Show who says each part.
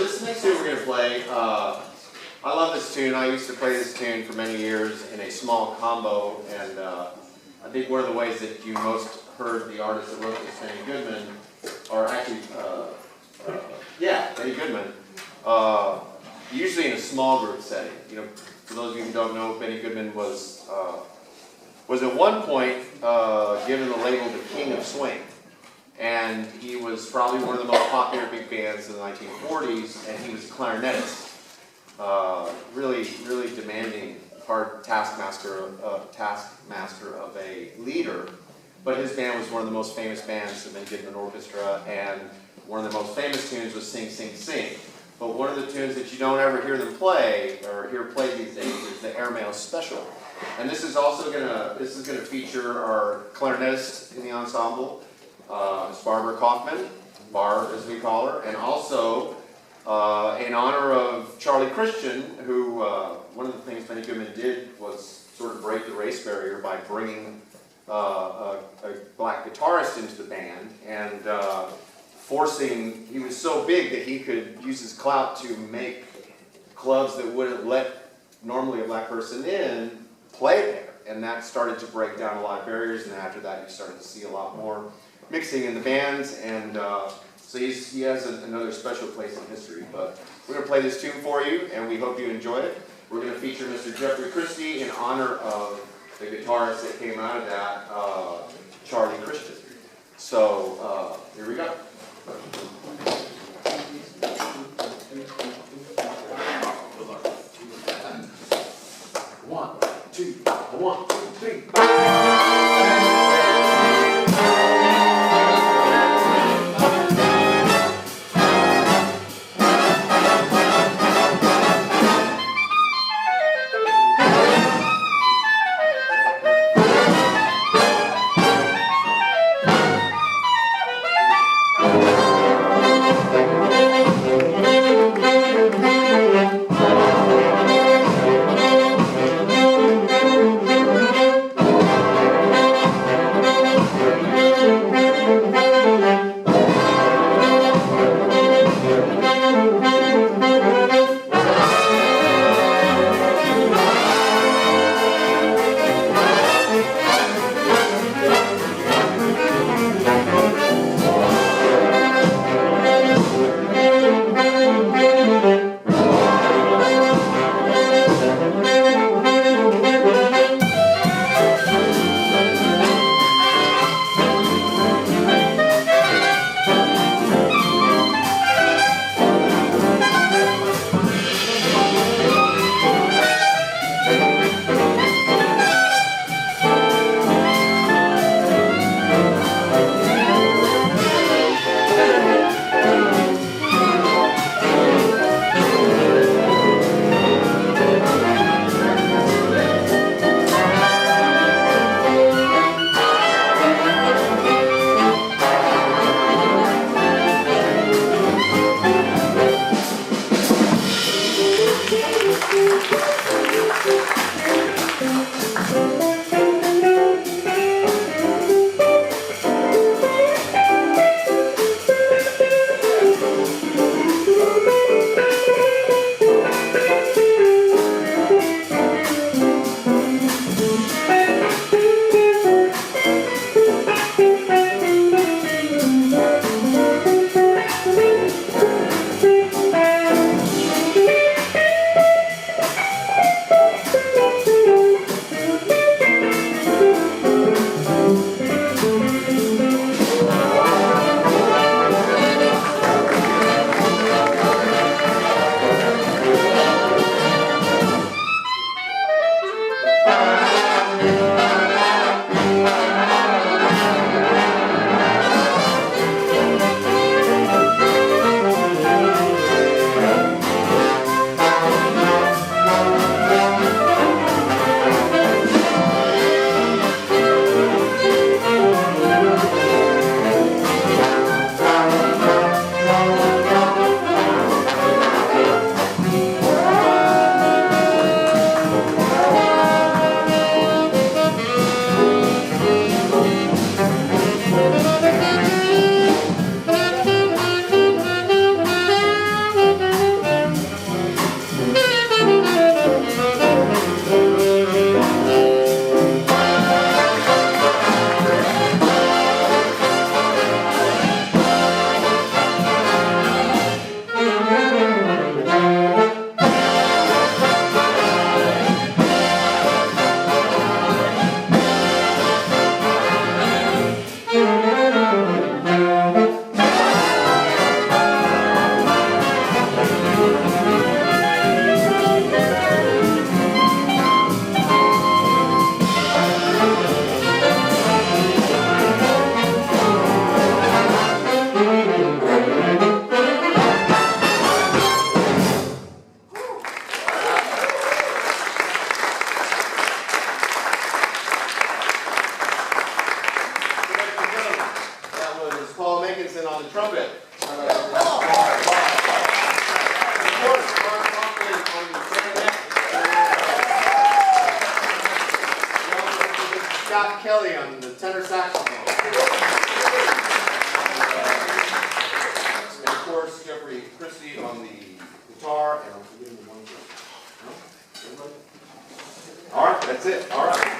Speaker 1: this next tune we're going to play, I love this tune. I used to play this tune for many years in a small combo, and I think one of the ways that you most heard the artist that wrote this, Benny Goodman, or actually, Benny Goodman, usually in a small group setting. You know, for those of you who don't know, Benny Goodman was at one point given the label the King of Swing. And he was probably one of the most popular big bands in the 1940s, and he was a clarinetist. Really demanding, hard taskmaster of a leader. But his band was one of the most famous bands, the Benny Goodman Orchestra, and one of the most famous tunes was Sing, Sing, Sing. But one of the tunes that you don't ever hear them play, or hear played these days, is the Airmail Special. And this is also gonna feature our clarinetist in the ensemble, Miss Barbara Kaufman, Barb as we call her, and also in honor of Charlie Christian, who one of the things Benny Goodman did was sort of break the race barrier by bringing a black guitarist into the band and he was so big that he could use his clout to make clubs that wouldn't let normally a black person in play there. And that started to break down a lot of barriers, and after that you started to see a lot more mixing in the bands, and so he has another special place in history. But we're going to play this tune for you, and we hope you enjoy it. We're going to feature Mr. Jeffrey Christie in honor of the guitarist that came out of that, Charlie Christian. So here we go. 1, 2, 1, 2, 3, 4. trumpet. Of course, Mark Hoffman on the clarinet. Scott Kelly on the tenor saxophone. And of course, Jeffrey Christie on the guitar. And I'm forgetting the one. No? Everybody? All right, that's it. All right.